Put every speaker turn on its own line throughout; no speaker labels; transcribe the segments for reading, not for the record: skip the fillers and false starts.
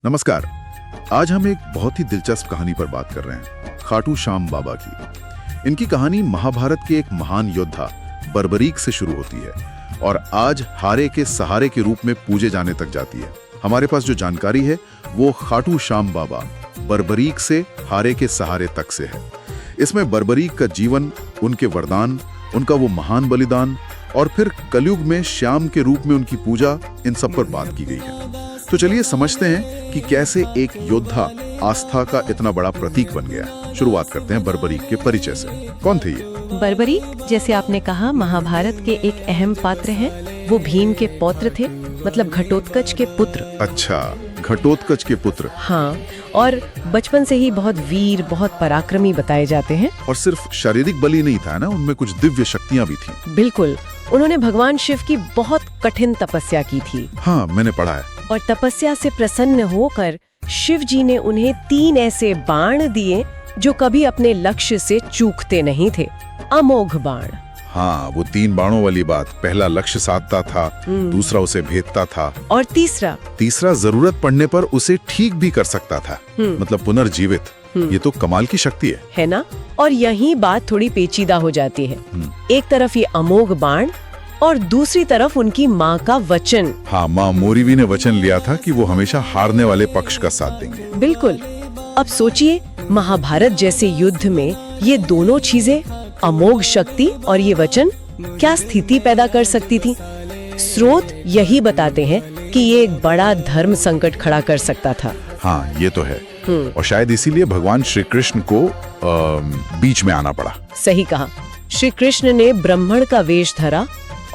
नमस्कार। आज हम एक बहुत ही दिलचस्प कहानी पर बात कर रहे हैं, खाटू श्याम बाबा की। इनकी कहानी महाभारत के एक महान योद्धा बर्बरीक से शुरू होती है और आज हारे के सहारे के रूप में पूजे जाने तक जाती है। हमारे पास जो जानकारी है वो खाटू श्याम बाबा बर्बरीक से हारे के सहारे तक से है। इसमें बर्बरीक का जीवन, उनके वरदान, उनका वो महान बलिदान और फिर कलयुग में श्याम के रूप में उनकी पूजा, इन सब पर बात की गई है। तो चलिए समझते हैं कि कैसे एक योद्धा आस्था का इतना बड़ा प्रतीक बन गया। शुरुआत करते हैं बर्बरीक के परिचय से। कौन थे ये?
बर्बरीक, जैसे आपने कहा, महाभारत के एक अहम पात्र हैं। वो भीम के पौत्र थे, मतलब घटोत्कच के पुत्र।
अच्छा, घटोत्कच के पुत्र।
हाँ, और बचपन से ही बहुत वीर, बहुत पराक्रमी बताए जाते हैं।
और सिर्फ शारीरिक बल ही नहीं था ना, उनमें कुछ दिव्य शक्तियाँ भी थी।
बिल्कुल, उन्होंने भगवान शिव की बहुत कठिन तपस्या की थी।
हाँ, मैंने पढ़ा है।
और तपस्या से प्रसन्न होकर शिव जी ने उन्हें 3 ऐसे बाण दिए जो कभी अपने लक्ष्य से चूकते नहीं थे। अमोघ बाण।
हाँ, वो 3 बाणों वाली बात। पहला लक्ष्य साधता था, दूसरा उसे भेदता था,
और तीसरा
जरूरत पड़ने पर उसे ठीक भी कर सकता था, मतलब पुनर्जीवित। ये तो कमाल की शक्ति है
ना? और यही बात थोड़ी पेचीदा हो जाती है। एक तरफ ये अमोघ बाण और दूसरी तरफ उनकी माँ का वचन।
हाँ, माँ मोरीवी ने वचन लिया था कि वो हमेशा हारने वाले पक्ष का साथ देंगे।
बिल्कुल। अब सोचिए, महाभारत जैसे युद्ध में ये दोनों चीजें, अमोघ शक्ति और ये वचन, क्या स्थिति पैदा कर सकती थी। स्रोत यही बताते हैं कि ये एक बड़ा धर्म संकट खड़ा कर सकता था।
हाँ, ये तो है। और शायद इसीलिए भगवान श्री कृष्ण को बीच में आना पड़ा।
सही कहा। श्री कृष्ण ने ब्राह्मण का वेश धरा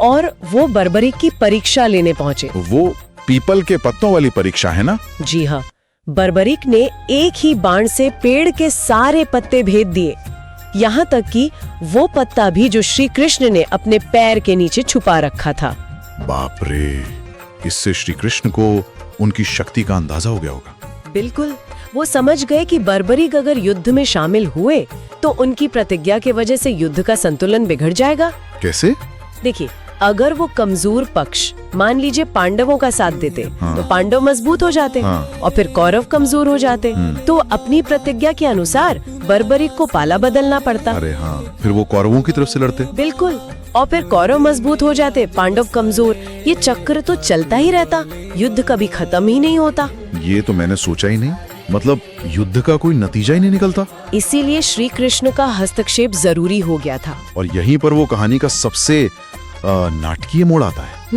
और वो बर्बरीक की परीक्षा लेने पहुँचे।
वो पीपल के पत्तों वाली परीक्षा है ना?
जी हाँ। बर्बरीक ने एक ही बाण से पेड़ के सारे पत्ते भेद दिए, यहाँ तक कि वो पत्ता भी जो श्री कृष्ण ने अपने पैर के नीचे छुपा रखा था।
बाप रे! इससे श्री कृष्ण को उनकी शक्ति का अंदाजा हो गया होगा।
बिल्कुल। वो समझ गए कि बर्बरीक अगर युद्ध में शामिल हुए तो उनकी प्रतिज्ञा के वजह से युद्ध का संतुलन बिगड़ जाएगा।
कैसे?
देखिए, अगर वो कमजोर पक्ष, मान लीजिए पांडवों का साथ देते, तो पांडव मजबूत हो जाते, और फिर कौरव कमजोर हो जाते, तो अपनी प्रतिज्ञा के अनुसार बर्बरीक को पाला बदलना पड़ता।
अरे हाँ, फिर वो कौरवों की तरफ से लड़ते।
बिल्कुल। और फिर कौरव मजबूत हो जाते, पांडव कमजोर। ये चक्र तो चलता ही रहता, युद्ध कभी खत्म ही नहीं होता।
ये तो मैंने सोचा ही नहीं। मतलब युद्ध का कोई नतीजा ही नहीं निकलता।
इसीलिए श्री कृष्ण का हस्तक्षेप जरूरी हो गया था।
और यहीं पर वो कहानी का सबसे नाटकीय मोड़ आता है,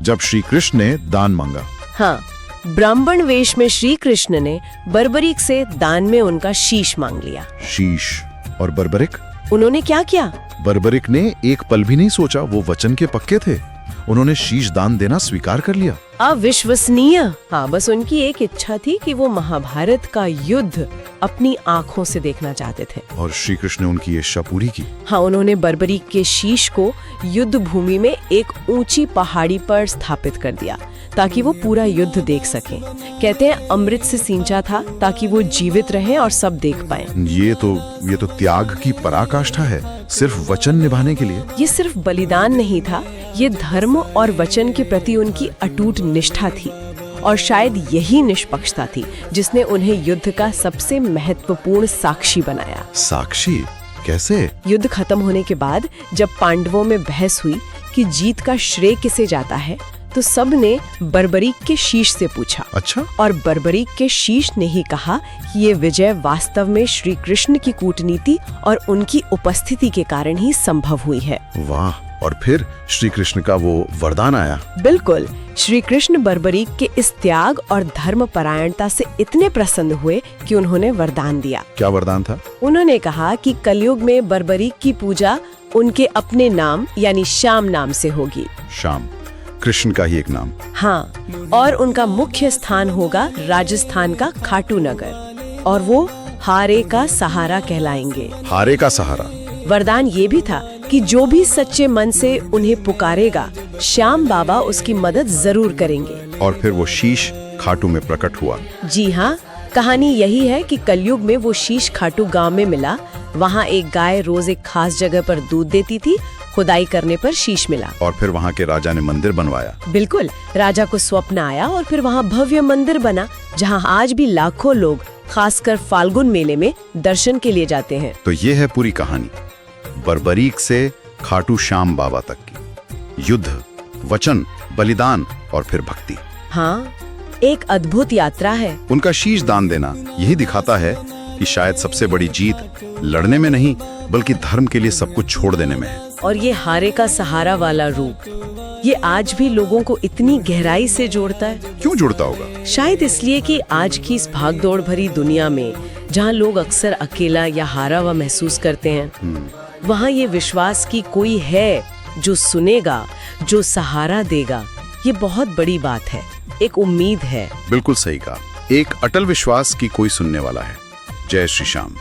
जब श्री कृष्ण ने दान मांगा।
हाँ, ब्राह्मण वेश में श्री कृष्ण ने बर्बरीक से दान में उनका शीश मांग लिया।
शीश? और बर्बरीक?
उन्होंने क्या किया?
बर्बरीक ने एक पल भी नहीं सोचा, वो वचन के पक्के थे। उन्होंने शीश दान देना स्वीकार कर लिया।
अविश्वसनीय। हाँ, बस उनकी एक इच्छा थी कि वो महाभारत का युद्ध अपनी आंखों से देखना चाहते थे।
और श्री कृष्ण ने उनकी इच्छा पूरी की।
हाँ, उन्होंने बर्बरीक के शीश को युद्ध भूमि में एक ऊंची पहाड़ी पर स्थापित कर दिया ताकि वो पूरा युद्ध देख सकें। कहते हैं अमृत से सींचा था ताकि वो जीवित रहें और सब देख पाएं।
ये तो त्याग की पराकाष्ठा है, सिर्फ वचन निभाने के लिए।
ये सिर्फ बलिदान नहीं था, ये धर्म और वचन के प्रति उनकी अटूट निष्ठा थी। और शायद यही निष्पक्षता थी जिसने उन्हें युद्ध का सबसे महत्वपूर्ण साक्षी बनाया।
साक्षी? कैसे?
युद्ध खत्म होने के बाद जब पांडवों में बहस हुई कि जीत का श्रेय किसे जाता है, तो सब ने बर्बरीक के शीश से पूछा।
अच्छा? और
बर्बरीक के शीश ने ही कहा कि ये विजय वास्तव में श्री कृष्ण की कूटनीति और उनकी उपस्थिति के कारण ही संभव हुई है।
वाह! और फिर श्री कृष्ण का वो वरदान आया।
बिल्कुल। श्री कृष्ण बर्बरीक के इस त्याग और धर्म परायणता से इतने प्रसन्न हुए कि उन्होंने वरदान दिया।
क्या वरदान था?
उन्होंने कहा कि कलयुग में बर्बरीक की पूजा उनके अपने नाम यानी श्याम नाम से होगी।
श्याम, कृष्ण का ही एक नाम।
हाँ, और उनका मुख्य स्थान होगा राजस्थान का खाटू नगर, और वो हारे का सहारा कहलाएंगे।
हारे का सहारा?
वरदान ये भी था कि जो भी सच्चे मन से उन्हें पुकारेगा, श्याम बाबा उसकी मदद जरूर करेंगे।
और फिर वो शीश खाटू में प्रकट हुआ।
जी हाँ, कहानी यही है कि कलयुग में वो शीश खाटू गांव में मिला। वहाँ एक गाय रोज एक खास जगह पर दूध देती थी। खुदाई करने पर शीश मिला
और फिर वहाँ के राजा ने मंदिर बनवाया।
बिल्कुल, राजा को स्वप्न आया और फिर वहाँ भव्य मंदिर बना, जहाँ आज भी लाखों लोग खासकर फाल्गुन मेले में दर्शन के लिए जाते हैं।
तो ये है पूरी कहानी, बर्बरीक से खाटू श्याम बाबा तक की। युद्ध, वचन, बलिदान और फिर भक्ति।
हाँ, एक अद्भुत यात्रा है।
उनका शीश दान देना यही दिखाता है कि शायद सबसे बड़ी जीत लड़ने में नहीं, बल्कि धर्म के लिए सब कुछ छोड़ देने में है।
और ये हारे का सहारा वाला रूप, ये आज भी लोगों को इतनी गहराई से जोड़ता है।
क्यों जुड़ता होगा?
शायद इसलिए कि आज की इस भागदौड़ भरी दुनिया में, जहाँ लोग अक्सर अकेला या हारा हुआ महसूस करते हैं, वहाँ ये विश्वास कि कोई है जो सुनेगा, जो सहारा देगा, ये बहुत बड़ी बात है, एक उम्मीद है।
बिल्कुल सही कहा, एक अटल विश्वास की कोई सुनने वाला है। जय श्री श्याम।